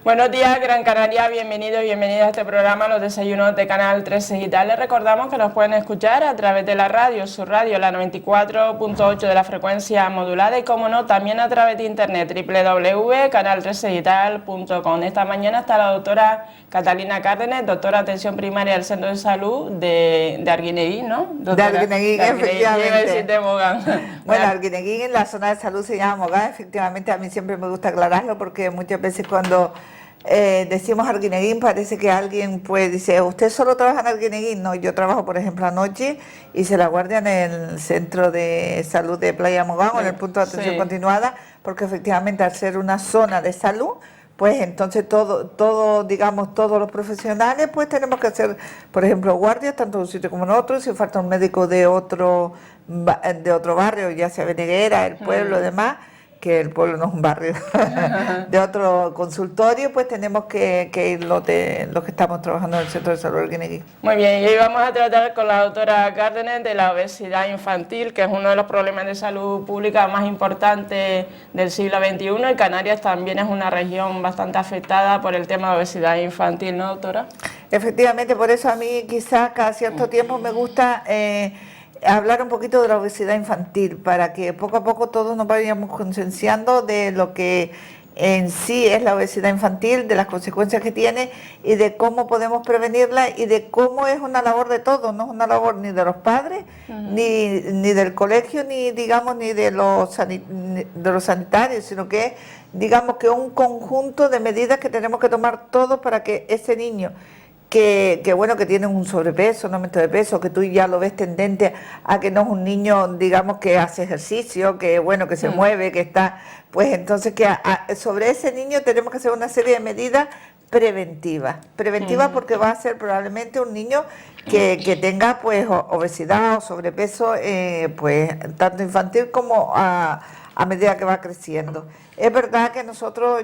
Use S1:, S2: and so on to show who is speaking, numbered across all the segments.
S1: Buenos días, Gran Canaria, bienvenidos y bienvenidas a este programa, los desayunos de Canal 13 Digital. Les recordamos que nos pueden escuchar a través de la radio, su radio, la 94.8 de la frecuencia modulada y, como no, también a través de internet, www.canal13digital.com. Esta mañana está la doctora Catalina Cárdenas, doctora de Atención Primaria del Centro de Salud de Arguineguín, ¿no? Doctora,
S2: de Arguineguín, efectivamente. Bueno, Arguineguín en la zona de salud se llama Mogán, efectivamente. A mí siempre me gusta aclararlo porque muchas veces cuando decimos Arguineguín parece que alguien pues dice, ¿usted solo trabaja en Arguineguín? No, yo trabajo, por ejemplo, anoche hice la guardia en el centro de salud de Playa Mogán, o en el punto de atención continuada, porque efectivamente al ser una zona de salud, pues entonces digamos, todos los profesionales, pues tenemos que hacer, por ejemplo, guardias, tanto en un sitio como en otro. Si falta un médico de otro barrio, ya sea Veneguera, el pueblo y demás, que el pueblo no es un barrio, de otro consultorio, pues tenemos que ir los que estamos trabajando en el Centro de Salud de Arguineguín.
S1: Muy bien, y hoy vamos a tratar con la doctora Cárdenas de la obesidad infantil, que es uno de los problemas de salud pública más importantes del siglo XXI, y Canarias también es una región bastante afectada por el tema de obesidad infantil, ¿no, doctora?
S2: Efectivamente, por eso a mí quizás cada cierto tiempo me gusta hablar un poquito de la obesidad infantil, para que poco a poco todos nos vayamos concienciando de lo que en sí es la obesidad infantil, de las consecuencias que tiene y de cómo podemos prevenirla y de cómo es una labor de todos. No es una labor ni de los padres, ni del colegio, ni digamos ni de los sanitarios, sino que es, digamos, que un conjunto de medidas que tenemos que tomar todos para que ese niño que bueno, que tiene un sobrepeso, un aumento de peso, que tú ya lo ves tendente a que no es un niño, digamos, que hace ejercicio, que bueno, que se mueve, que está, pues entonces que sobre ese niño tenemos que hacer una serie de medidas preventivas porque va a ser probablemente un niño que tenga pues obesidad o sobrepeso, pues tanto infantil como a medida que va creciendo. Es verdad que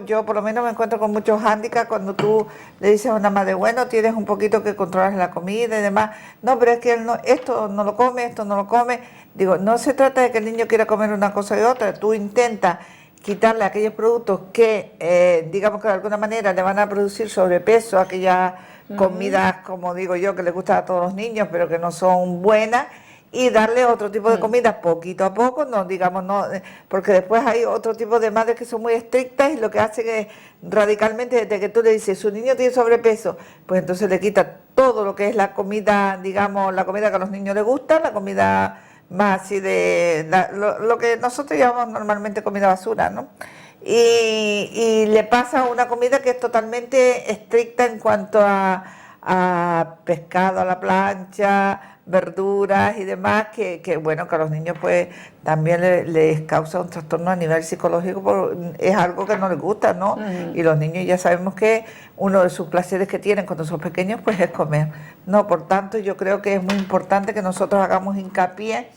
S2: yo por lo menos me encuentro con muchos hándicaps cuando tú le dices a una madre, bueno, tienes un poquito que controlar la comida y demás. No, pero es que él esto no lo come, esto no lo come. Digo, no se trata de que el niño quiera comer una cosa y otra. Tú intentas quitarle aquellos productos que, digamos que de alguna manera le van a producir sobrepeso, aquellas comidas, como digo yo, que les gustan a todos los niños, pero que no son buenas, y darle otro tipo de comida poquito a poco, no digamos, no, porque después hay otro tipo de madres que son muy estrictas y lo que hacen es radicalmente, desde que tú le dices, su niño tiene sobrepeso, pues entonces le quita todo lo que es la comida, digamos, la comida que a los niños les gusta, la comida más así lo que nosotros llamamos normalmente comida basura, ¿no? Y le pasa una comida que es totalmente estricta en cuanto a pescado a la plancha, verduras y demás, que bueno, que a los niños pues también les causa un trastorno a nivel psicológico, es algo que no les gusta, ¿no? Y los niños ya sabemos que uno de sus placeres que tienen cuando son pequeños pues es comer, ¿no? Por tanto, yo creo que es muy importante que nosotros hagamos hincapié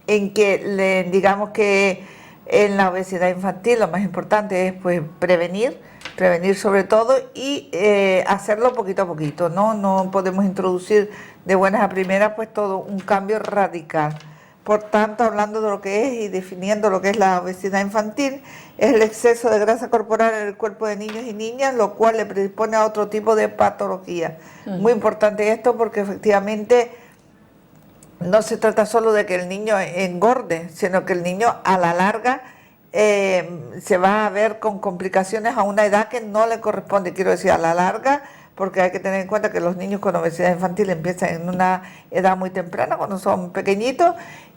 S2: en que digamos que en la obesidad infantil lo más importante es pues prevenir sobre todo y hacerlo poquito a poquito, ¿no? No podemos introducir de buenas a primeras pues todo un cambio radical. Por tanto, hablando de lo que es y definiendo lo que es la obesidad infantil, es el exceso de grasa corporal en el cuerpo de niños y niñas, lo cual le predispone a otro tipo de patología. Muy importante esto porque efectivamente no se trata solo de que el niño engorde, sino que el niño a la larga se va a ver con complicaciones a una edad que no le corresponde, quiero decir, a la larga, porque hay que tener en cuenta que los niños con obesidad infantil empiezan en una edad muy temprana, cuando son pequeñitos,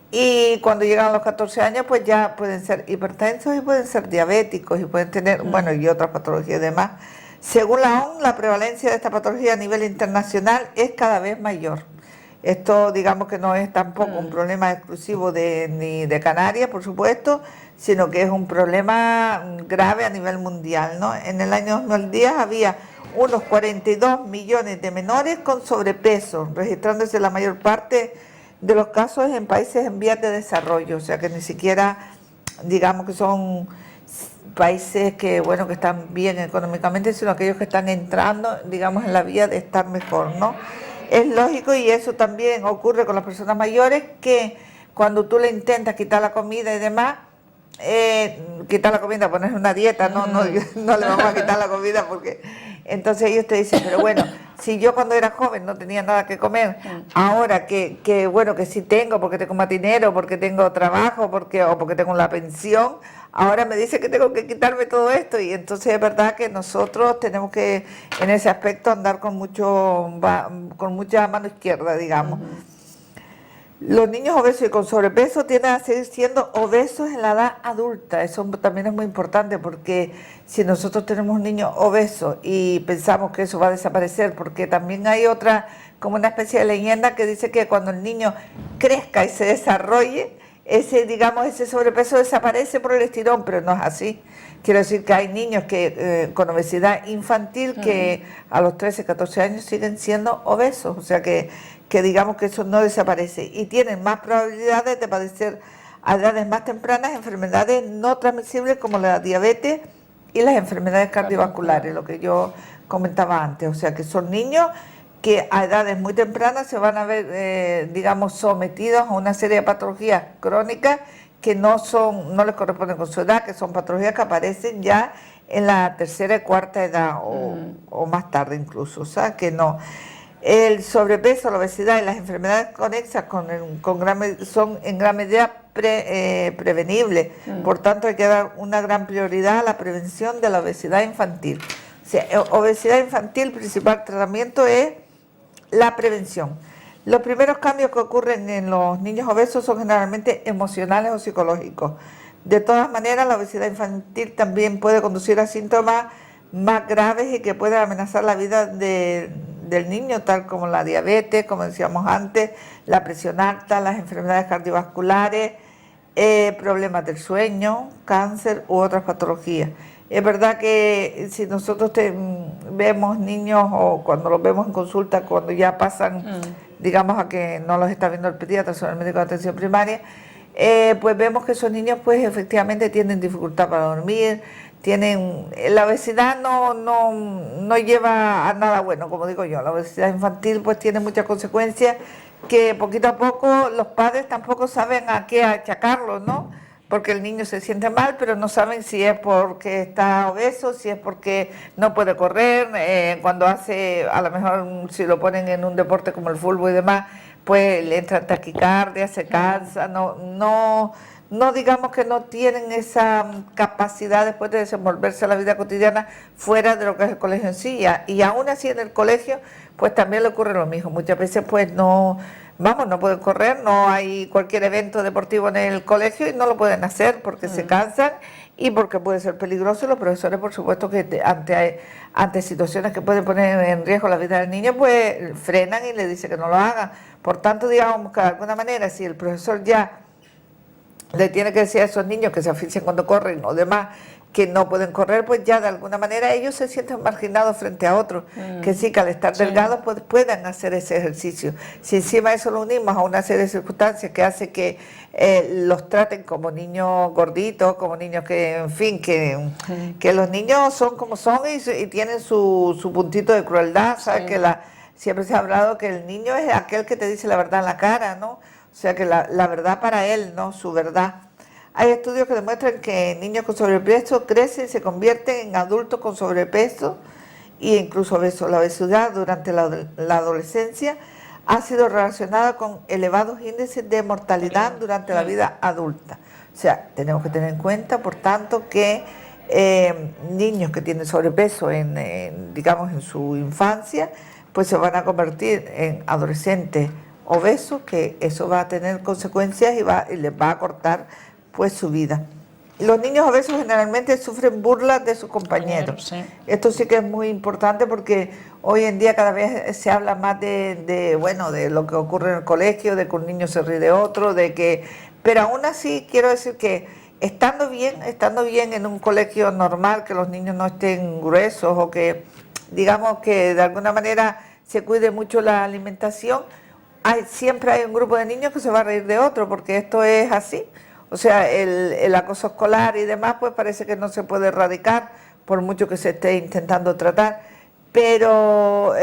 S2: y cuando llegan a los 14 años, pues ya pueden ser hipertensos y pueden ser diabéticos y pueden tener, bueno, y otras patologías y demás. Según la OMS, la prevalencia de esta patología a nivel internacional es cada vez mayor. Esto, digamos que no es tampoco un problema exclusivo ni de Canarias, por supuesto, sino que es un problema grave a nivel mundial, ¿no? En el año 2010 había unos 42 millones de menores con sobrepeso, registrándose la mayor parte de los casos en países en vías de desarrollo, o sea que ni siquiera, digamos que son países que, bueno, que están bien económicamente, sino aquellos que están entrando, digamos, en la vía de estar mejor, ¿no? Es lógico, y eso también ocurre con las personas mayores, que cuando tú le intentas quitar la comida y demás, quitar la comida, poner una dieta, no le vamos a quitar la comida porque... Entonces ellos te dicen, pero bueno, si yo cuando era joven no tenía nada que comer, ahora que bueno, que sí tengo, porque tengo más dinero, porque tengo trabajo, o porque tengo la pensión, ahora me dice que tengo que quitarme todo esto. Y entonces es verdad que nosotros tenemos que, en ese aspecto, andar con mucha mano izquierda, digamos. Los niños obesos y con sobrepeso tienden a seguir siendo obesos en la edad adulta. Eso también es muy importante porque si nosotros tenemos un niño obeso y pensamos que eso va a desaparecer, porque también hay otra, como una especie de leyenda que dice que cuando el niño crezca y se desarrolle, ese sobrepeso desaparece por el estirón, pero no es así. Quiero decir que hay niños con obesidad infantil que a los 13, 14 años siguen siendo obesos, o sea que digamos que eso no desaparece y tienen más probabilidades de padecer a edades más tempranas enfermedades no transmisibles como la diabetes y las enfermedades cardiovasculares, lo que yo comentaba antes, o sea que son niños que a edades muy tempranas se van a ver, sometidos a una serie de patologías crónicas que no les corresponden con su edad, que son patologías que aparecen ya en la tercera y cuarta edad o más tarde incluso, o sea que no. El sobrepeso, la obesidad y las enfermedades conexas son en gran medida prevenibles, por tanto hay que dar una gran prioridad a la prevención de la obesidad infantil. O sea, obesidad infantil, el principal tratamiento es la prevención. Los primeros cambios que ocurren en los niños obesos son generalmente emocionales o psicológicos. De todas maneras, la obesidad infantil también puede conducir a síntomas más graves y que pueden amenazar la vida del niño, tal como la diabetes, como decíamos antes, la presión alta, las enfermedades cardiovasculares, problemas del sueño, cáncer u otras patologías. Es verdad que si nosotros vemos niños o cuando los vemos en consulta, cuando ya pasan, digamos, a que no los está viendo el pediatra, sino el médico de atención primaria, pues vemos que esos niños pues efectivamente tienen dificultad para dormir, la obesidad no lleva a nada bueno, como digo yo. La obesidad infantil pues tiene muchas consecuencias que poquito a poco los padres tampoco saben a qué achacarlo, ¿no? Porque el niño se siente mal, pero no saben si es porque está obeso, si es porque no puede correr, cuando a lo mejor si lo ponen en un deporte como el fútbol y demás, pues le entra taquicardia, se cansa, no digamos que no tienen esa capacidad después de desenvolverse en la vida cotidiana fuera de lo que es el colegio en sí. Y aún así en el colegio pues también le ocurre lo mismo. Muchas veces pues no pueden correr, no hay cualquier evento deportivo en el colegio y no lo pueden hacer porque se cansan y porque puede ser peligroso. Los profesores por supuesto que ante situaciones que pueden poner en riesgo la vida del niño pues frenan y le dicen que no lo hagan. Por tanto, digamos que de alguna manera si el profesor ya le tiene que decir a esos niños que se asfixian cuando corren o demás que no pueden correr, pues ya de alguna manera ellos se sienten marginados frente a otros, que sí, que al estar delgados pues puedan hacer ese ejercicio. Si encima eso lo unimos a una serie de circunstancias que hace que los traten como niños gorditos, como niños que, en fin, que los niños son como son y tienen su puntito de crueldad, ¿sabes? Que siempre se ha hablado que el niño es aquel que te dice la verdad en la cara, ¿no? O sea que la verdad para él, ¿no? Su verdad. Hay estudios que demuestran que niños con sobrepeso crecen y se convierten en adultos con sobrepeso e incluso obesos. La obesidad durante la adolescencia ha sido relacionada con elevados índices de mortalidad durante la vida adulta. O sea, tenemos que tener en cuenta, por tanto, que niños que tienen sobrepeso digamos, en su infancia, pues se van a convertir en adolescentes obesos, que eso va a tener consecuencias y les va a cortar pues su vida. Los niños obesos generalmente sufren burlas de sus compañeros. Sí. Esto sí que es muy importante porque hoy en día cada vez se habla más de lo que ocurre en el colegio, de que un niño se ríe de otro, pero aún así quiero decir que estando bien en un colegio normal, que los niños no estén gruesos o que digamos que de alguna manera se cuide mucho la alimentación, siempre hay un grupo de niños que se va a reír de otro, porque esto es así. O sea, el acoso escolar y demás, pues parece que no se puede erradicar, por mucho que se esté intentando tratar. Pero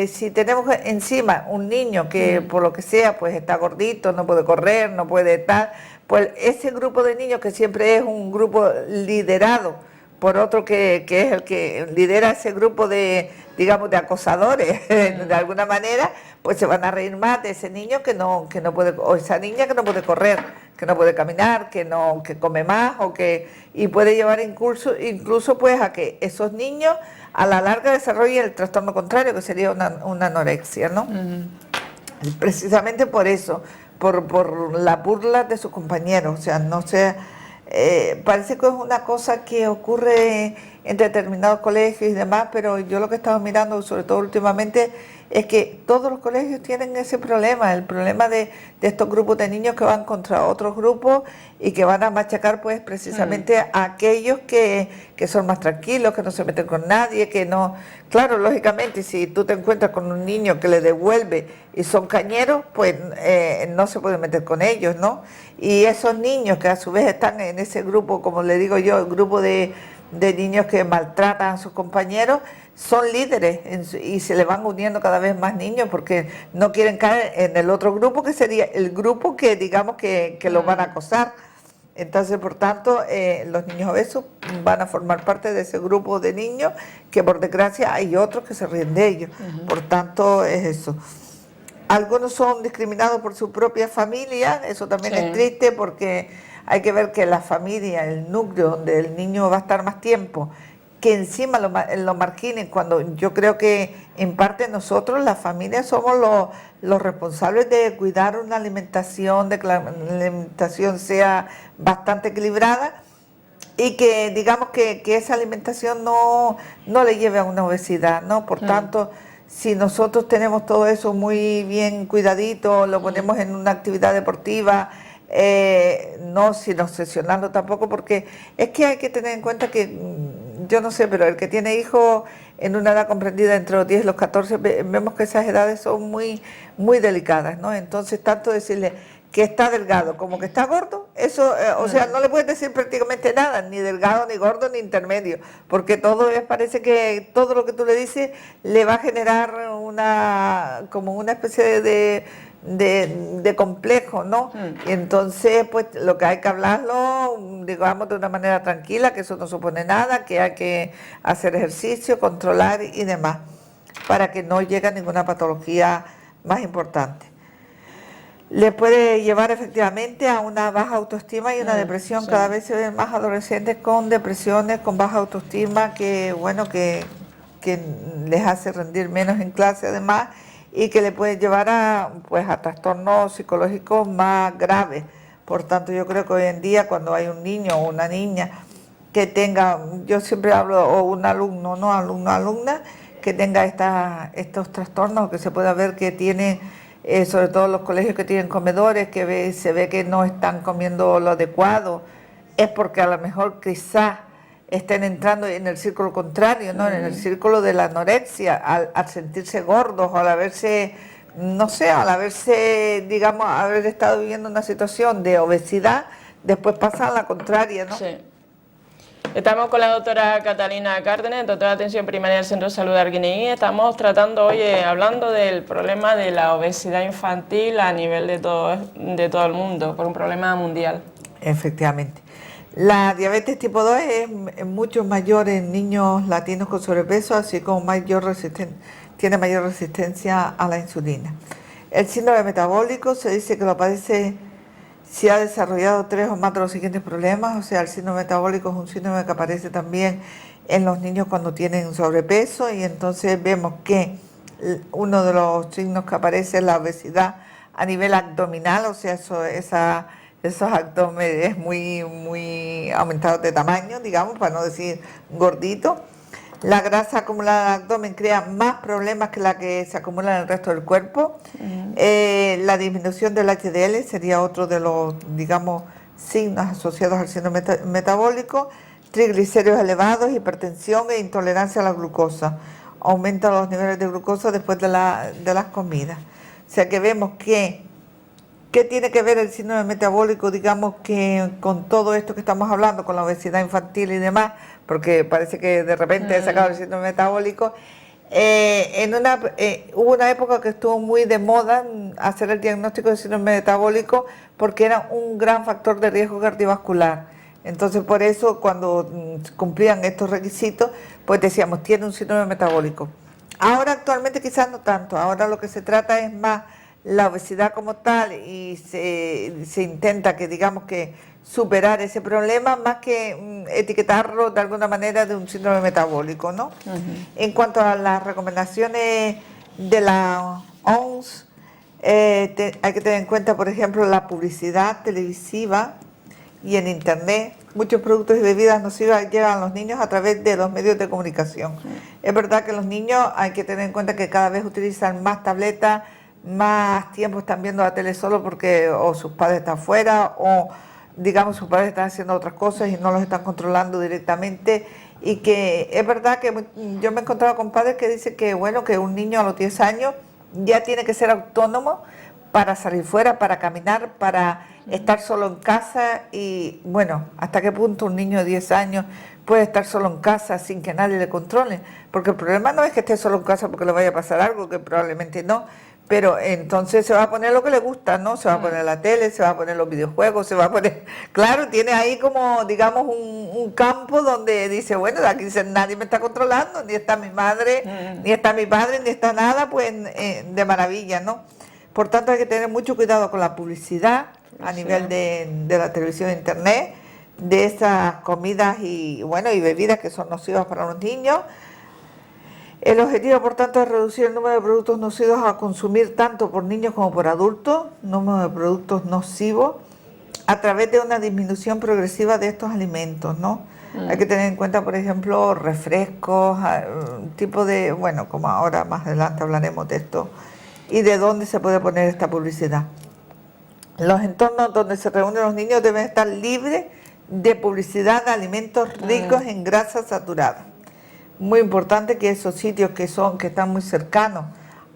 S2: si tenemos encima un niño que por lo que sea pues está gordito, no puede correr, no puede estar, pues ese grupo de niños que siempre es un grupo liderado por otro que es el que lidera ese grupo de, digamos, de acosadores, de alguna manera, pues se van a reír más de ese niño que no puede, o esa niña que no puede correr, que no puede caminar, que come más, y puede llevar incluso pues a que esos niños a la larga desarrollen el trastorno contrario, que sería una anorexia, ¿no? Precisamente por eso, por la burla de sus compañeros, o sea, no sé. Parece que es una cosa que ocurre en determinados colegios y demás, pero yo lo que he estado mirando, sobre todo últimamente, es que todos los colegios tienen ese problema, el problema de estos grupos de niños que van contra otros grupos y que van a machacar pues precisamente a aquellos que son más tranquilos, que no se meten con nadie, que no... Claro, lógicamente, si tú te encuentras con un niño que le devuelve y son cañeros, pues no se puede meter con ellos, ¿no? Y esos niños que a su vez están en ese grupo, como le digo yo, el grupo de niños que maltratan a sus compañeros, son líderes y se le van uniendo cada vez más niños porque no quieren caer en el otro grupo, que sería el grupo que digamos que los van a acosar. Entonces, por tanto, los niños obesos van a formar parte de ese grupo de niños que por desgracia hay otros que se ríen de ellos. Por tanto, es eso. Algunos son discriminados por su propia familia, eso también es triste porque hay que ver que la familia, el núcleo donde el niño va a estar más tiempo, que encima lo marginen, cuando yo creo que en parte nosotros, las familias, somos los responsables de cuidar una alimentación, de que la alimentación sea bastante equilibrada y que digamos que esa alimentación no le lleve a una obesidad, ¿no? Por tanto, si nosotros tenemos todo eso muy bien cuidadito, lo ponemos en una actividad deportiva, no sin obsesionarlo tampoco, porque es que hay que tener en cuenta que, yo no sé, pero el que tiene hijos en una edad comprendida entre los 10 y los 14, vemos que esas edades son muy, muy delicadas, ¿no? Entonces, tanto decirle que está delgado como que está gordo, eso, o sea, no le puedes decir prácticamente nada, ni delgado, ni gordo, ni intermedio, porque todo parece que todo lo que tú le dices le va a generar como una especie de complejo, ¿no? Y entonces, pues, lo que hay que hablarlo, digamos, de una manera tranquila, que eso no supone nada, que hay que hacer ejercicio, controlar y demás, para que no llegue a ninguna patología más importante. Le puede llevar efectivamente a una baja autoestima y una depresión. Cada vez se ven más adolescentes con depresiones, con baja autoestima, que bueno, que les hace rendir menos en clase además, y que le puede llevar a trastornos psicológicos más graves. Por tanto, yo creo que hoy en día, cuando hay un niño o una niña que tenga, yo siempre hablo, o un alumno, no alumno, alumna, que tenga estos trastornos, que se pueda ver que tiene, sobre todo los colegios que tienen comedores, que se ve que no están comiendo lo adecuado, es porque a lo mejor quizás estén entrando en el círculo contrario, ¿no? En el círculo de la anorexia, al sentirse gordos, o al haberse, no sé, al haberse, digamos, haber estado viviendo una situación de obesidad, después pasan a la contraria, ¿no?
S1: Sí. Estamos con la doctora Catalina Cárdenas, doctora de Atención Primaria del Centro de Salud de Arguineguín. Estamos tratando hoy, hablando del problema de la obesidad infantil a nivel de todo el mundo, por un problema mundial.
S2: Efectivamente. La diabetes tipo 2 es mucho mayor en niños latinos con sobrepeso, así como tiene mayor resistencia a la insulina. El síndrome metabólico se dice que lo padece si ha desarrollado 3 o más de los siguientes problemas, o sea, el síndrome metabólico es un síndrome que aparece también en los niños cuando tienen sobrepeso, y entonces vemos que uno de los signos que aparece es la obesidad a nivel abdominal, o sea, esos abdómenes muy, muy aumentados de tamaño, digamos, para no decir gordito. La grasa acumulada en el abdomen crea más problemas que la que se acumula en el resto del cuerpo. La disminución del HDL sería otro de los, digamos, signos asociados al síndrome metabólico. Triglicéridos elevados, hipertensión e intolerancia a la glucosa. Aumentan los niveles de glucosa después de las comidas. O sea que vemos que ¿qué tiene que ver el síndrome metabólico, digamos, que con todo esto que estamos hablando, con la obesidad infantil y demás? Porque parece que de repente he sacado el síndrome metabólico. Hubo una época que estuvo muy de moda hacer el diagnóstico de síndrome metabólico porque era un gran factor de riesgo cardiovascular. Entonces, por eso, cuando cumplían estos requisitos, pues decíamos, tiene un síndrome metabólico. Ahora, actualmente, quizás no tanto. Ahora lo que se trata es más la obesidad como tal y se intenta que, digamos, que superar ese problema más que etiquetarlo de alguna manera de un síndrome metabólico, ¿no? En cuanto a las recomendaciones de la OMS, hay que tener en cuenta, por ejemplo, la publicidad televisiva y en internet. Muchos productos y bebidas nocivas llegan a los niños a través de los medios de comunicación. Es verdad que los niños hay que tener en cuenta que cada vez utilizan más tabletas, más tiempo están viendo la tele solo porque o sus padres están fuera o digamos sus padres están haciendo otras cosas y no los están controlando directamente, y que es verdad que yo me he encontrado con padres que dicen que bueno, que un niño a los 10 años ya tiene que ser autónomo para salir fuera, para caminar, para estar solo en casa. Y bueno, ¿hasta qué punto un niño de 10 años puede estar solo en casa sin que nadie le controle? Porque el problema no es que esté solo en casa porque le vaya a pasar algo, que probablemente no, pero entonces se va a poner lo que le gusta, ¿no? Se va a poner la tele, se va a poner los videojuegos, se va a poner... Claro, tiene ahí como, digamos, un campo donde dice, bueno, de aquí nadie me está controlando, ni está mi madre, ni está mi padre, ni está nada, pues de maravilla, ¿no? Por tanto, hay que tener mucho cuidado con la publicidad a nivel de la televisión e internet, de esas comidas y, bueno, y bebidas que son nocivas para los niños. El objetivo, por tanto, es reducir el número de productos nocivos a consumir tanto por niños como por adultos, número de productos nocivos, a través de una disminución progresiva de estos alimentos, ¿no? Hay que tener en cuenta, por ejemplo, refrescos, tipo de, bueno, como ahora más adelante hablaremos de esto, y de dónde se puede poner esta publicidad. Los entornos donde se reúnen los niños deben estar libres de publicidad de alimentos ricos en grasas saturadas. Muy importante que esos sitios que están muy cercanos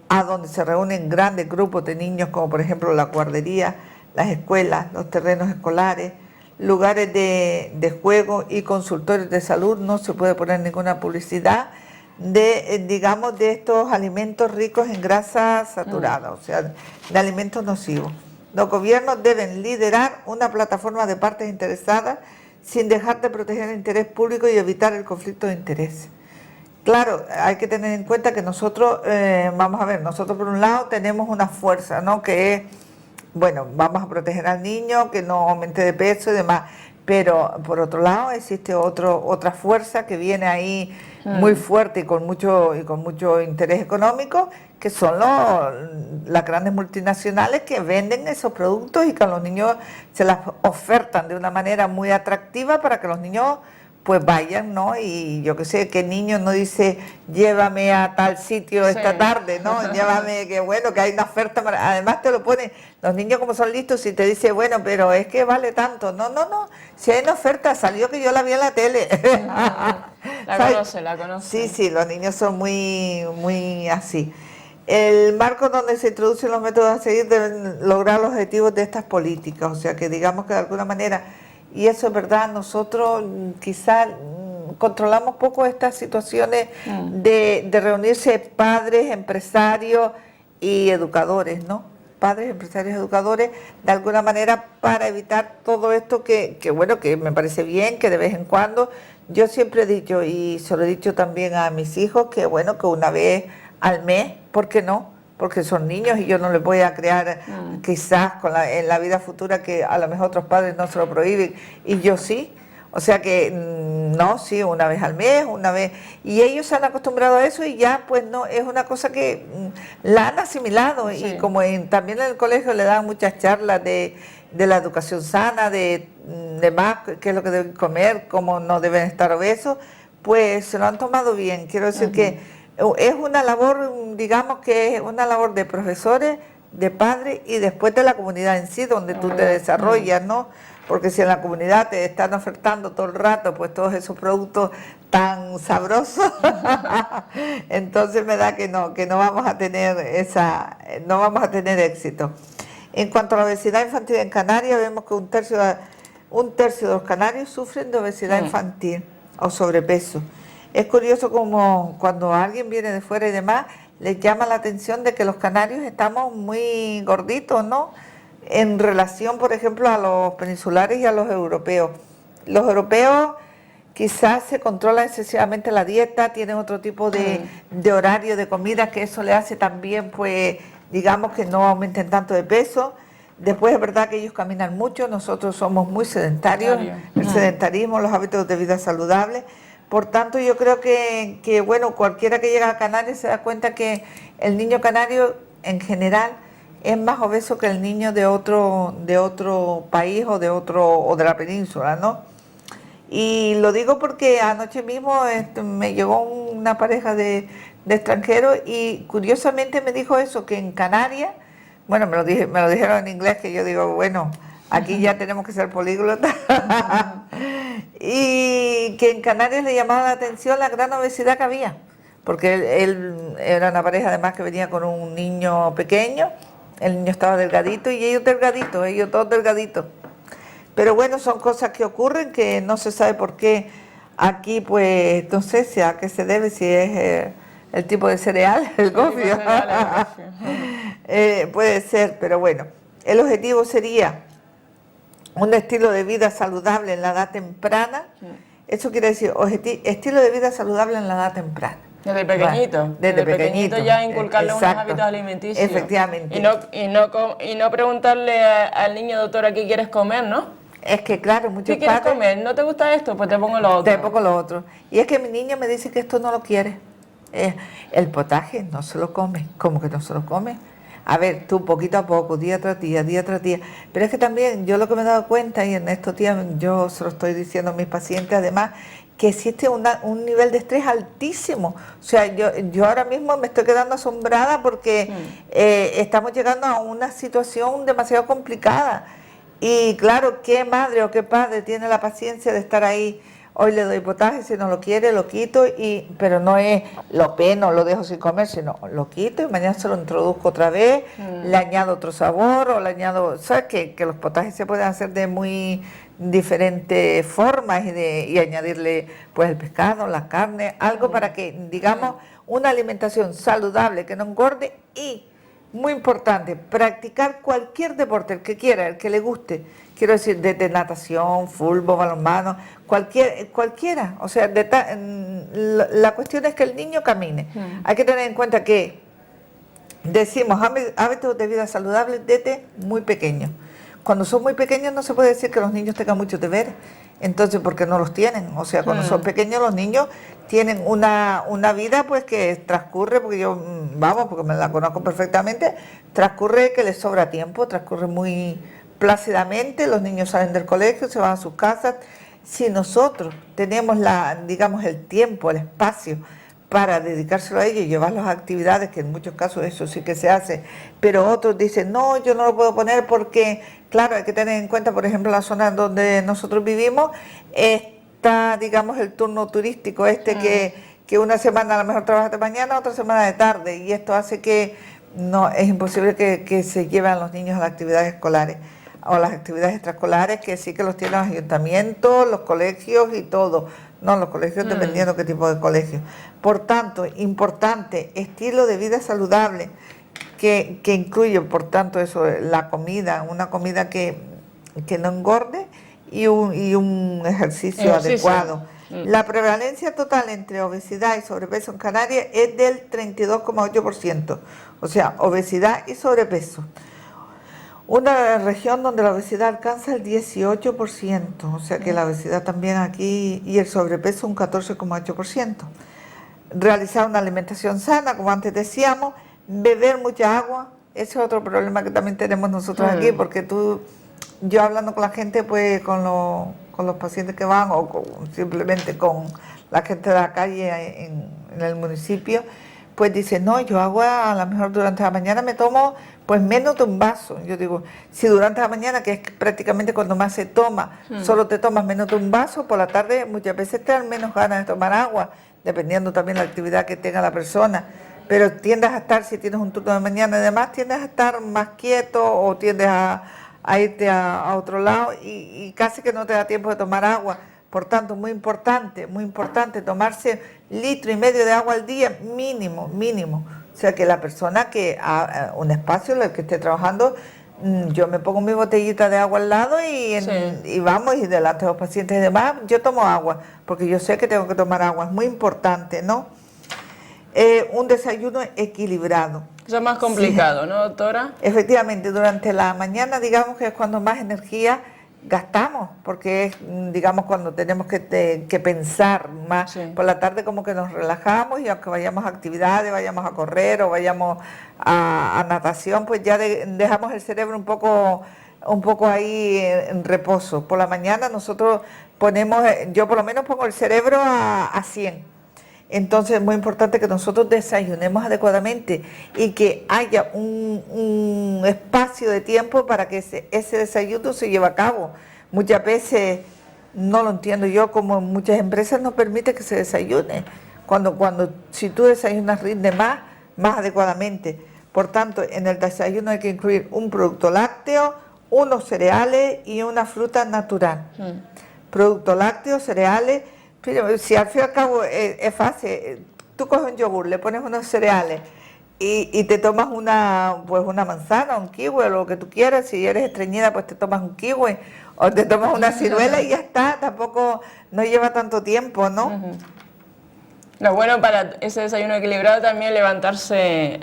S2: a donde se reúnen grandes grupos de niños, como por ejemplo la guardería, las escuelas, los terrenos escolares, lugares de juego y consultorios de salud, no se puede poner ninguna publicidad digamos, de estos alimentos ricos en grasas saturadas, o sea, de alimentos nocivos. Los gobiernos deben liderar una plataforma de partes interesadas sin dejar de proteger el interés público y evitar el conflicto de interés. Claro, hay que tener en cuenta que nosotros, vamos a ver, nosotros por un lado tenemos una fuerza, ¿no? Que es, bueno, vamos a proteger al niño, que no aumente de peso y demás, pero por otro lado existe otra fuerza que viene ahí muy fuerte y con mucho interés económico, que son las grandes multinacionales que venden esos productos y que a los niños se las ofertan de una manera muy atractiva para que los niños pues vayan, ¿no? Y yo qué sé, qué niño no dice, llévame a tal sitio esta tarde, ¿no? Llévame, que bueno, que hay una oferta, además te lo ponen, los niños como son listos y te dice, bueno, pero es que vale tanto. No, si hay una oferta, salió que yo la vi en la tele.
S1: La conoce.
S2: Sí, sí, los niños son muy así. El marco donde se introducen los métodos a seguir deben lograr los objetivos de estas políticas, o sea que digamos que de alguna manera, y eso es verdad, nosotros quizás controlamos poco estas situaciones de reunirse padres, empresarios y educadores, ¿no? Padres, empresarios, educadores, de alguna manera para evitar todo esto que bueno, que me parece bien, que de vez en cuando, yo siempre he dicho, y se lo he dicho también a mis hijos, que bueno, que una vez al mes, ¿por qué no? Porque son niños y yo no les voy a crear quizás en la vida futura que a lo mejor otros padres no se lo prohíben y yo sí. O sea que no, sí, una vez al mes, una vez. Y ellos se han acostumbrado a eso y ya pues no, es una cosa que la han asimilado. Sí. Y como también en el colegio le dan muchas charlas de la educación sana, de más, qué es lo que deben comer, cómo no deben estar obesos, pues se lo han tomado bien. Quiero decir que es una labor, digamos que es una labor de profesores, de padres y después de la comunidad en sí, donde tú te desarrollas, ¿no? Porque si en la comunidad te están ofertando todo el rato, pues todos esos productos tan sabrosos, entonces me da que no vamos a tener no vamos a tener éxito. En cuanto a la obesidad infantil en Canarias, vemos que un tercio de los canarios sufren de obesidad infantil o sobrepeso. Es curioso como cuando alguien viene de fuera y demás, les llama la atención de que los canarios estamos muy gorditos, ¿no? En relación, por ejemplo, a los peninsulares y a los europeos. Los europeos quizás se controla excesivamente la dieta, tienen otro tipo de horario de comida, que eso le hace también, pues, digamos que no aumenten tanto de peso. Después es verdad que ellos caminan mucho, nosotros somos muy sedentarios, el sedentarismo, los hábitos de vida saludables. Por tanto, yo creo que, bueno, cualquiera que llega a Canarias se da cuenta que el niño canario en general es más obeso que el niño de otro país o de la península, ¿no? Y lo digo porque anoche mismo me llegó una pareja de extranjeros y curiosamente me dijo eso, que en Canarias, bueno, me lo dijeron en inglés, que yo digo, bueno, aquí ya tenemos que ser políglotas, y que en Canarias le llamaba la atención la gran obesidad que había, porque él era una pareja además que venía con un niño pequeño, el niño estaba delgadito y ellos todos delgaditos. Pero bueno, son cosas que ocurren que no se sabe por qué aquí, pues, no sé si a qué se debe, si es el tipo de cereal, el gofio. Puede ser, pero bueno, el objetivo sería un estilo de vida saludable en la edad temprana. Eso quiere decir estilo de vida saludable en la edad temprana.
S1: Desde pequeñito.
S2: Bueno, desde pequeñito
S1: ya inculcarle unos hábitos alimenticios.
S2: Efectivamente.
S1: Y no preguntarle al niño, doctora, ¿qué quieres comer, no?
S2: Es que claro, muchos
S1: ¿Qué quieres
S2: padres...
S1: comer? ¿No te gusta esto? Pues te pongo lo otro.
S2: Te pongo lo otro. Y es que mi niño me dice que esto no lo quiere. El potaje no se lo come. ¿Cómo que no se lo come? A ver, tú poquito a poco, día tras día, día tras día. Pero es que también yo lo que me he dado cuenta, y en estos días yo se lo estoy diciendo a mis pacientes además, que existe un nivel de estrés altísimo. O sea, yo ahora mismo me estoy quedando asombrada porque estamos llegando a una situación demasiado complicada. Y claro, ¿qué madre o qué padre tiene la paciencia de estar ahí? Hoy le doy potaje, si no lo quiere, lo quito, pero no es lo peno, lo dejo sin comer, sino lo quito y mañana se lo introduzco otra vez, le añado otro sabor o le añado... ¿Sabes qué? Que los potajes se pueden hacer de muy diferentes formas y añadirle pues el pescado, la carne, algo para que, digamos, una alimentación saludable, que no engorde y... Muy importante, practicar cualquier deporte, el que quiera, el que le guste. Quiero decir, desde natación, fútbol, balonmano, cualquiera. O sea, la cuestión es que el niño camine. Hay que tener en cuenta que decimos hábitos de vida saludables desde muy pequeños. Cuando son muy pequeños no se puede decir que los niños tengan muchos deberes, entonces porque no los tienen. O sea, cuando son pequeños los niños tienen una vida pues que transcurre, porque yo, porque me la conozco perfectamente, transcurre que les sobra tiempo, transcurre muy plácidamente, los niños salen del colegio, se van a sus casas. Si nosotros tenemos digamos el tiempo, el espacio para dedicárselo a ellos y llevarlos a actividades, que en muchos casos eso sí que se hace, pero otros dicen, no, yo no lo puedo poner porque, claro, hay que tener en cuenta, por ejemplo, la zona donde nosotros vivimos, está, digamos, el turno turístico que una semana a lo mejor trabajas de mañana, otra semana de tarde, y esto hace que no es imposible que se lleven a los niños a las actividades escolares o las actividades extraescolares, que sí que los tienen los ayuntamientos, los colegios y todo. No, los colegios dependiendo qué tipo de colegio. Por tanto, importante, estilo de vida saludable, que incluye, por tanto, eso, la comida, una comida que no engorde y un ejercicio adecuado. La prevalencia total entre obesidad y sobrepeso en Canarias es del 32,8%, o sea, obesidad y sobrepeso. Una región donde la obesidad alcanza el 18%, o sea que la obesidad también aquí, y el sobrepeso un 14,8%. Realizar una alimentación sana, como antes decíamos, beber mucha agua, ese es otro problema que también tenemos nosotros aquí, porque yo hablando con la gente, pues con los pacientes que van, o simplemente con la gente de la calle en el municipio, pues dice, no, yo agua a lo mejor durante la mañana me tomo pues menos de un vaso. Yo digo, si durante la mañana, que es prácticamente cuando más se toma, solo te tomas menos de un vaso, por la tarde muchas veces te dan menos ganas de tomar agua, dependiendo también la actividad que tenga la persona. Pero tiendes a estar, si tienes un turno de mañana y demás, tiendes a estar más quieto o tiendes a irte a otro lado y casi que no te da tiempo de tomar agua. Por tanto, muy importante tomarse 1,5 litros de agua al día mínimo, mínimo. O sea, que la persona que un espacio en el que esté trabajando, yo me pongo mi botellita de agua al lado y vamos, y delante de los pacientes y demás, yo tomo agua, porque yo sé que tengo que tomar agua, es muy importante, ¿no? Un desayuno equilibrado.
S1: Eso es más complicado, ¿no, doctora?
S2: Efectivamente, durante la mañana, digamos que es cuando más energía gastamos, porque es, digamos, cuando tenemos que pensar más.
S1: Sí.
S2: Por la tarde como que nos relajamos y aunque vayamos a actividades, vayamos a correr o vayamos a natación, pues ya dejamos el cerebro un poco ahí en reposo. Por la mañana nosotros yo por lo menos pongo el cerebro a 100. Entonces es muy importante que nosotros desayunemos adecuadamente y que haya un espacio de tiempo para que ese desayuno se lleve a cabo. Muchas veces no lo entiendo yo, como muchas empresas no permiten que se desayune. Si tú desayunas rinde más adecuadamente. Por tanto, en el desayuno hay que incluir un producto lácteo, unos cereales y una fruta natural. Producto lácteo, cereales. Si al fin y al cabo es fácil, tú coges un yogur, le pones unos cereales y te tomas una manzana, un kiwi o lo que tú quieras. Si eres estreñida, pues te tomas un kiwi o te tomas una ciruela y ya está. Tampoco no lleva tanto tiempo, ¿no?
S1: Lo bueno para ese desayuno equilibrado también levantarse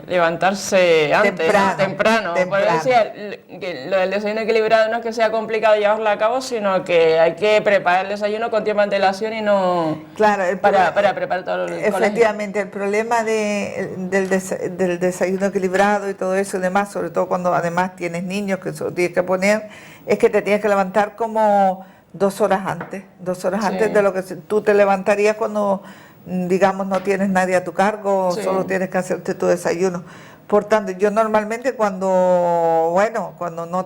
S1: antes, temprano. Por eso decía que lo del desayuno equilibrado no es que sea complicado llevarlo a cabo, sino que hay que preparar el desayuno con tiempo de antelación y no para preparar todo el
S2: efectivamente, colegio. El problema del desayuno equilibrado y todo eso y demás, sobre todo cuando además tienes niños que se lo tienes que poner, es que te tienes que levantar como 2 horas antes, antes de lo que tú te levantarías cuando, digamos, no tienes nadie a tu cargo, solo tienes que hacerte tu desayuno. Por tanto, yo normalmente cuando no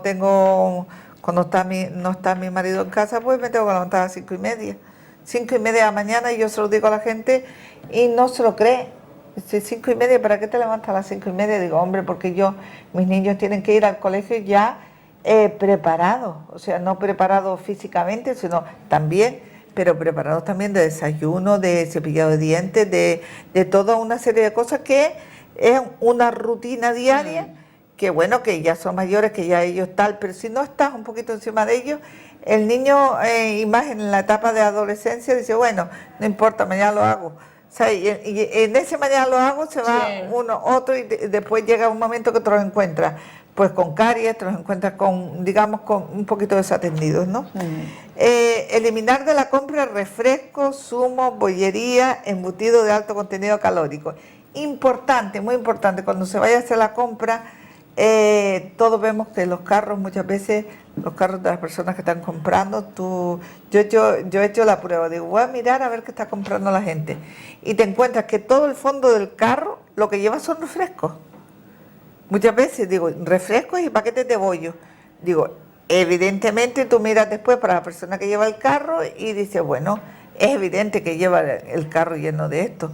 S2: está mi marido en casa, pues me tengo que levantar a las 5:30. 5:30 de la mañana, y yo se lo digo a la gente y no se lo cree. Dice, 5:30, ¿para qué te levantas a las 5:30? Digo, hombre, porque mis niños tienen que ir al colegio ya preparados, o sea, no preparados físicamente, sino también, pero preparados también de desayuno, de cepillado de dientes, de toda una serie de cosas que es una rutina diaria, que bueno, que ya son mayores, que ya ellos tal, pero si no estás un poquito encima de ellos, el niño, y más en la etapa de adolescencia, dice, bueno, no importa, mañana lo hago. O sea, y en ese mañana lo hago, se va uno, otro, y después llega un momento que te los encuentras pues con caries, te los encuentras con, digamos, con un poquito desatendidos, ¿no? Eliminar de la compra refrescos, zumos, bollería, embutido de alto contenido calórico. Importante, muy importante, cuando se vaya a hacer la compra, todos vemos que los carros, muchas veces, los carros de las personas que están comprando, yo he hecho la prueba, digo, voy a mirar a ver qué está comprando la gente. Y te encuentras que todo el fondo del carro lo que lleva son refrescos. Muchas veces digo, refrescos y paquetes de bollo. Digo, evidentemente tú miras después para la persona que lleva el carro y dices, bueno, es evidente que lleva el carro lleno de esto.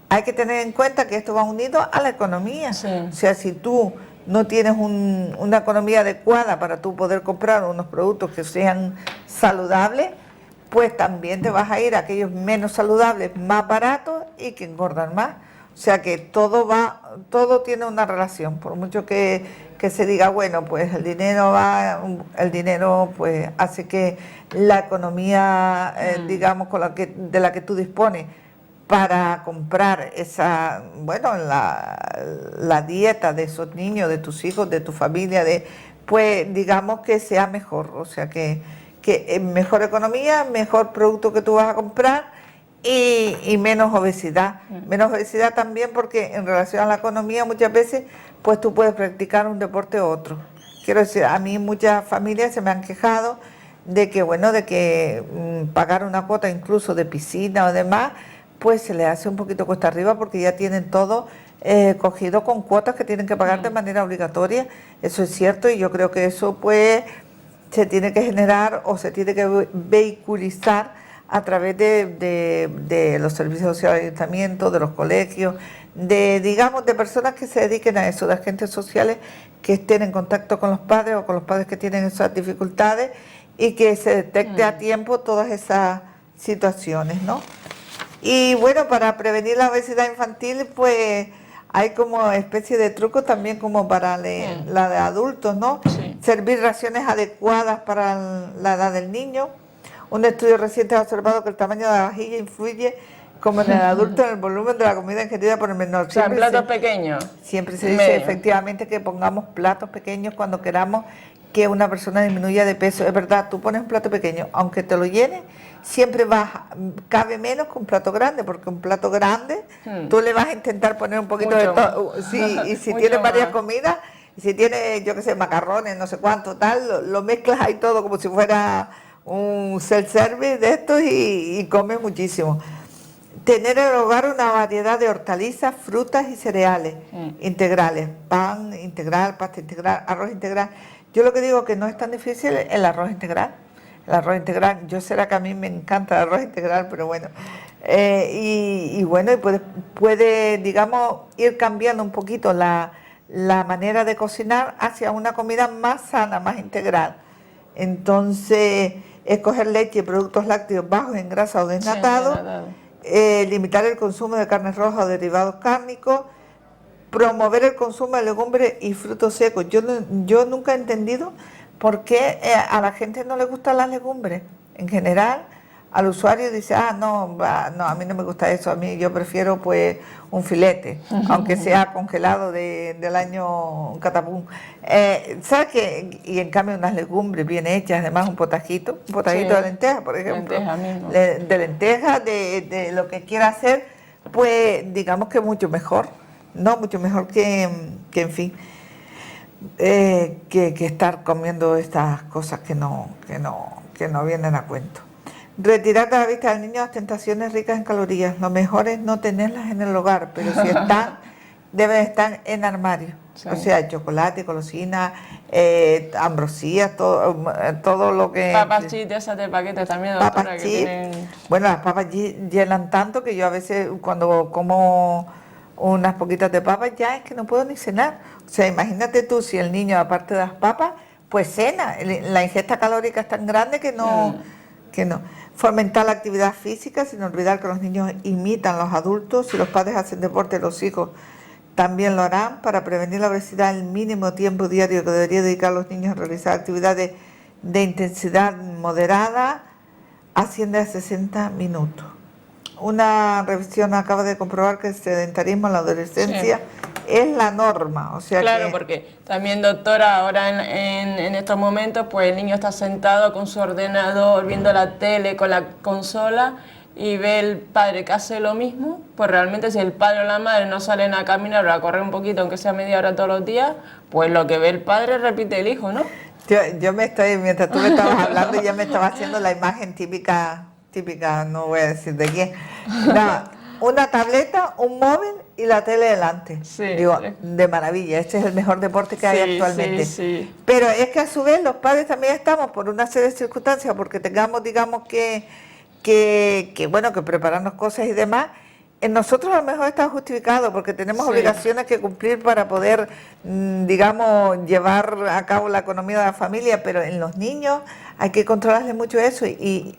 S2: Hay que tener en cuenta que esto va unido a la economía. Sí. O sea, si tú no tienes una economía adecuada para tú poder comprar unos productos que sean saludables, pues también te vas a ir a aquellos menos saludables, más baratos y que engordan más. O sea que todo tiene una relación, por mucho que se diga, bueno, pues el dinero pues hace que la economía, digamos, de la que tú dispones para comprar la dieta de esos niños, de tus hijos, de tu familia, pues digamos que sea mejor, o sea que mejor economía, mejor producto que tú vas a comprar, y menos obesidad. Menos obesidad también porque en relación a la economía muchas veces pues tú puedes practicar un deporte u otro. Quiero decir, a mí muchas familias se me han quejado de que pagar una cuota incluso de piscina o demás, pues se les hace un poquito cuesta arriba porque ya tienen todo cogido con cuotas que tienen que pagar de manera obligatoria. Eso es cierto y yo creo que eso pues se tiene que generar o se tiene que vehiculizar a través de los servicios sociales de ayuntamiento, de los colegios, digamos, de personas que se dediquen a eso, de agentes sociales que estén en contacto con los padres o con los padres que tienen esas dificultades y que se detecte a tiempo todas esas situaciones, ¿no? Y bueno, para prevenir la obesidad infantil, pues hay como especie de trucos también como para la de adultos, ¿no?
S1: Sí.
S2: Servir raciones adecuadas para la edad del niño. Un estudio reciente ha observado que el tamaño de la vajilla influye como en el adulto en el volumen de la comida ingerida por el menor.
S1: O sea, platos pequeños.
S2: Siempre se dice
S1: Medio.
S2: efectivamente que pongamos platos pequeños cuando queramos que una persona disminuya de peso. Es verdad, tú pones un plato pequeño, aunque te lo llenes, siempre cabe menos que un plato grande, porque un plato grande tú le vas a intentar poner un poquito
S1: Mucho
S2: de todo. Sí, y si
S1: Mucho
S2: tienes varias
S1: más.
S2: comidas, y si tienes, yo qué sé, macarrones, no sé cuánto, tal, lo mezclas ahí todo como si fuera un self-service de estos y comes muchísimo. Tener en el hogar una variedad de hortalizas, frutas y cereales integrales, pan integral, pasta integral, arroz integral. Yo lo que digo que no es tan difícil el arroz integral. El arroz integral, yo será que a mí me encanta el arroz integral, pero bueno. Y bueno, y puede, digamos, ir cambiando un poquito la manera de cocinar hacia una comida más sana, más integral. Entonces, escoger leche y productos lácteos bajos en grasa o desnatados. Limitar el consumo de carnes rojas o derivados cárnicos, promover el consumo de legumbres y frutos secos. Yo nunca he entendido por qué a la gente no le gustan las legumbres. En general, al usuario dice, no, a mí no me gusta eso, a mí yo prefiero pues un filete, aunque sea congelado del año catapum. ¿Sabes qué? Y en cambio unas legumbres bien hechas, además un potajito
S1: Sí.
S2: de lentejas, por ejemplo,
S1: Lenteja mismo.
S2: de lentejas, de lo que quiera hacer, pues digamos que mucho mejor, ¿no? Mucho mejor que en fin, que estar comiendo estas cosas que no vienen a cuento. Retirar de la vista del niño las tentaciones ricas en calorías. Lo mejor es no tenerlas en el hogar, pero si están, deben estar en armario.
S1: Sí.
S2: O sea, chocolate, golosina, ambrosía, todo lo que...
S1: Papas chips de esas de paquetes también, doctora,
S2: Papas
S1: que
S2: chips.
S1: tienen...
S2: Bueno, las papas llenan tanto que yo a veces cuando como unas poquitas de papas ya es que no puedo ni cenar. O sea, imagínate tú si el niño, aparte de las papas, pues cena. La ingesta calórica es tan grande que no... Fomentar la actividad física, sin olvidar que los niños imitan a los adultos. Si los padres hacen deporte, los hijos también lo harán. Para prevenir la obesidad, el mínimo tiempo diario que debería dedicar los niños a realizar actividades de intensidad moderada asciende a 60 minutos. Una revisión acaba de comprobar que el sedentarismo en la adolescencia es la norma. O sea,
S1: claro, porque también, doctora, ahora en estos momentos, pues el niño está sentado con su ordenador, viendo la tele, con la consola, y ve el padre que hace lo mismo. Pues realmente si el padre o la madre no salen a caminar o a correr un poquito, aunque sea media hora todos los días, pues lo que ve el padre repite el hijo, ¿no?
S2: Mientras tú me estabas hablando, ya me estaba haciendo la imagen típica, no voy a decir de quién. Una tableta, un móvil y la tele delante.
S1: Sí.
S2: Digo, de maravilla, este es el mejor deporte que hay actualmente.
S1: Sí.
S2: Pero es que a su vez los padres también estamos por una serie de circunstancias, porque tengamos, digamos, que prepararnos cosas y demás. En nosotros a lo mejor está justificado porque tenemos obligaciones que cumplir para poder, digamos, llevar a cabo la economía de la familia, pero en los niños hay que controlarles mucho eso y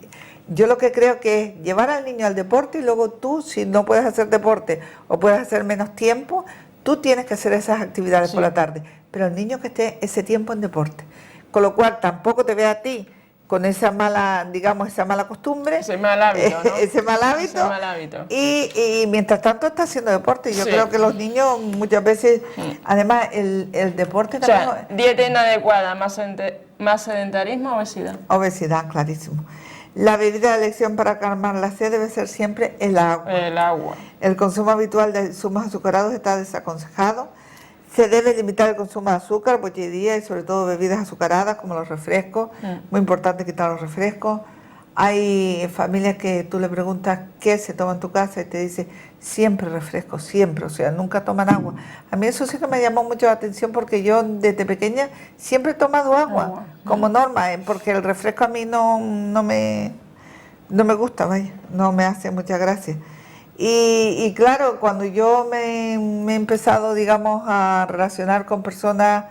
S2: yo lo que creo que es llevar al niño al deporte y luego tú, si no puedes hacer deporte o puedes hacer menos tiempo, tú tienes que hacer esas actividades por la tarde, pero el niño que esté ese tiempo en deporte, con lo cual tampoco te vea a ti con esa mala, digamos, esa mala costumbre.
S1: Ese mal hábito, ¿no?
S2: Ese mal hábito. Y mientras tanto está haciendo deporte. Yo creo que los niños muchas veces, además, el deporte también...
S1: O sea, dieta inadecuada, más sedentarismo, obesidad.
S2: Obesidad, clarísimo. La bebida de elección para calmar la sed debe ser siempre el agua.
S1: El agua.
S2: El consumo habitual de zumos azucarados está desaconsejado. Se debe limitar el consumo de azúcar, botillería y sobre todo bebidas azucaradas como los refrescos. Muy importante quitar los refrescos. Hay familias que tú le preguntas qué se toma en tu casa y te dice siempre refresco, siempre, o sea, nunca toman agua. A mí eso sí que me llamó mucho la atención porque yo desde pequeña siempre he tomado agua como norma, porque el refresco a mí no me gusta, vaya, no me hace mucha gracia. Y claro, cuando yo me he empezado, digamos, a relacionar con personas,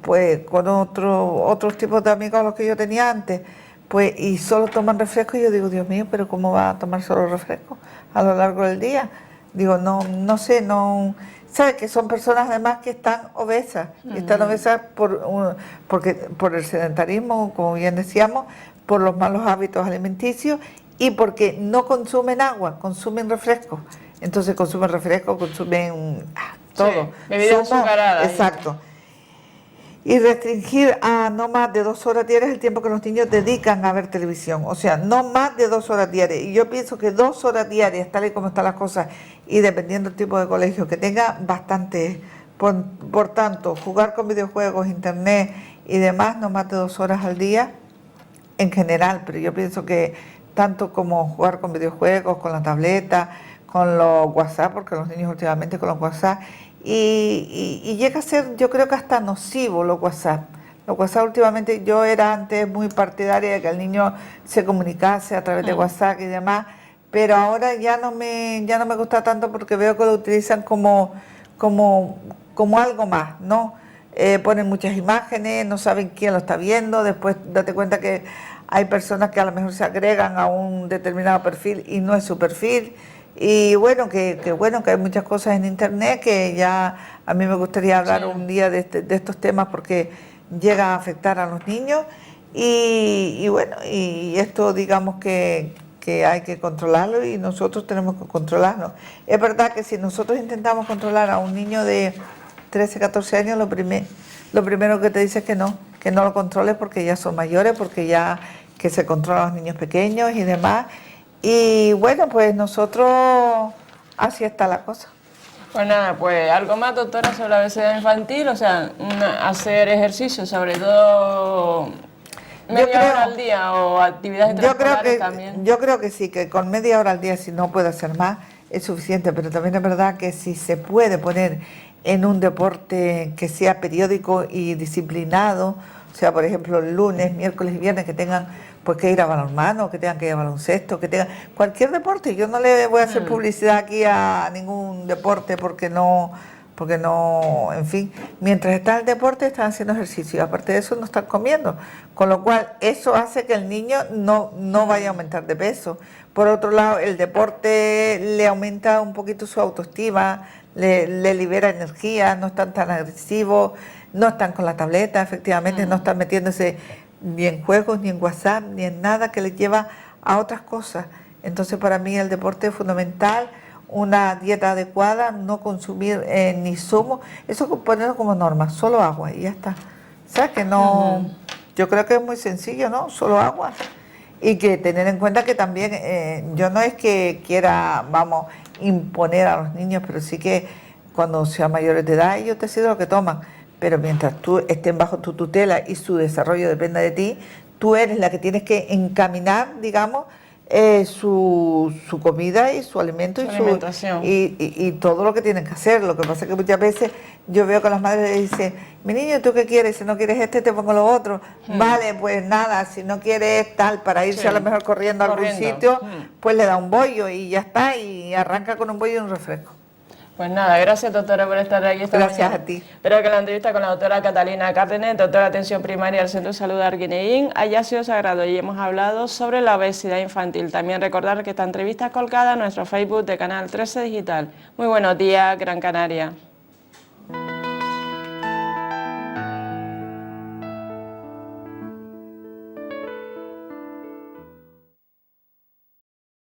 S2: pues con otros tipos de amigos a los que yo tenía antes, pues y solo toman refresco, y yo digo, Dios mío, pero ¿cómo va a tomar solo refresco a lo largo del día? Digo, no sé, no... ¿Sabes? Que son personas además que están obesas, y están obesas porque por el sedentarismo, como bien decíamos, por los malos hábitos alimenticios y porque no consumen agua, consumen refrescos. Entonces consumen refrescos, consumen todo.
S1: Sí, bebidas azucaradas.
S2: Exacto. Y restringir a no más de 2 horas diarias el tiempo que los niños dedican a ver televisión. O sea, no más de 2 horas diarias. Y yo pienso que 2 horas diarias, tal y como están las cosas, y dependiendo del tipo de colegio que tenga, bastante. Por tanto, jugar con videojuegos, internet y demás, no más de 2 horas al día en general. Pero yo pienso que tanto como jugar con videojuegos, con la tableta, con los WhatsApp, porque los niños últimamente con los WhatsApp, y llega a ser, yo creo que hasta nocivo los WhatsApp. Los WhatsApp últimamente, yo era antes muy partidaria de que el niño se comunicase a través de WhatsApp y demás, pero ahora ya no me gusta tanto porque veo que lo utilizan como algo más, ¿no? Ponen muchas imágenes, no saben quién lo está viendo, después date cuenta que hay personas que a lo mejor se agregan a un determinado perfil y no es su perfil. Y bueno, que hay muchas cosas en internet que ya a mí me gustaría hablar un día de estos temas porque llega a afectar a los niños y bueno, y esto digamos que hay que controlarlo y nosotros tenemos que controlarlo. Es verdad que si nosotros intentamos controlar a un niño de 13, 14 años, lo primero que te dice es que no lo controles porque ya son mayores, porque ya que se controlan a los niños pequeños y demás. Y bueno, pues nosotros, así está la cosa.
S1: Pues nada, pues algo más, doctora, sobre la obesidad infantil, o sea, hacer ejercicio, sobre todo media hora al día o actividades extraescolares también.
S2: Yo creo que sí, que con media hora al día, si no puede hacer más, es suficiente, pero también es verdad que si se puede poner en un deporte que sea periódico y disciplinado, o sea, por ejemplo, lunes, miércoles y viernes que tengan pues que ir a balonmano, que tengan que ir a baloncesto, que tengan cualquier deporte. Yo no le voy a hacer publicidad aquí a ningún deporte porque no, en fin, mientras está el deporte están haciendo ejercicio y aparte de eso no están comiendo, con lo cual eso hace que el niño no vaya a aumentar de peso. Por otro lado, el deporte le aumenta un poquito su autoestima, le libera energía, no están tan agresivos, no están con la tableta, efectivamente, no están metiéndose ni en juegos, ni en WhatsApp, ni en nada que les lleva a otras cosas. Entonces para mí el deporte es fundamental, una dieta adecuada, no consumir ni zumo, eso ponerlo como norma, solo agua y ya está. O sea que no, yo creo que es muy sencillo, ¿no? Solo agua. Y que tener en cuenta que también, yo no es que quiera, vamos, imponer a los niños, pero sí que cuando sean mayores de edad ellos deciden lo que toman. Pero mientras tú estés bajo tu tutela y su desarrollo dependa de ti, tú eres la que tienes que encaminar, digamos, su comida y su alimento y todo lo que tienen que hacer. Lo que pasa es que muchas veces yo veo que las madres le dicen, mi niño, ¿tú qué quieres? Si no quieres te pongo lo otro. Vale, pues nada, si no quieres tal, para irse a lo mejor corriendo a algún sitio, pues le da un bollo y ya está, y arranca con un bollo y un refresco.
S1: Pues nada, gracias doctora por estar aquí esta mañana.
S2: Gracias a ti.
S1: Espero que la entrevista con la doctora Catalina Cárdenas, doctora de Atención Primaria del Centro de Salud de Arguineguín, haya sido sagrado y hemos hablado sobre la obesidad infantil. También recordar que esta entrevista es colgada en nuestro Facebook de Canal 13 Digital. Muy buenos días, Gran Canaria.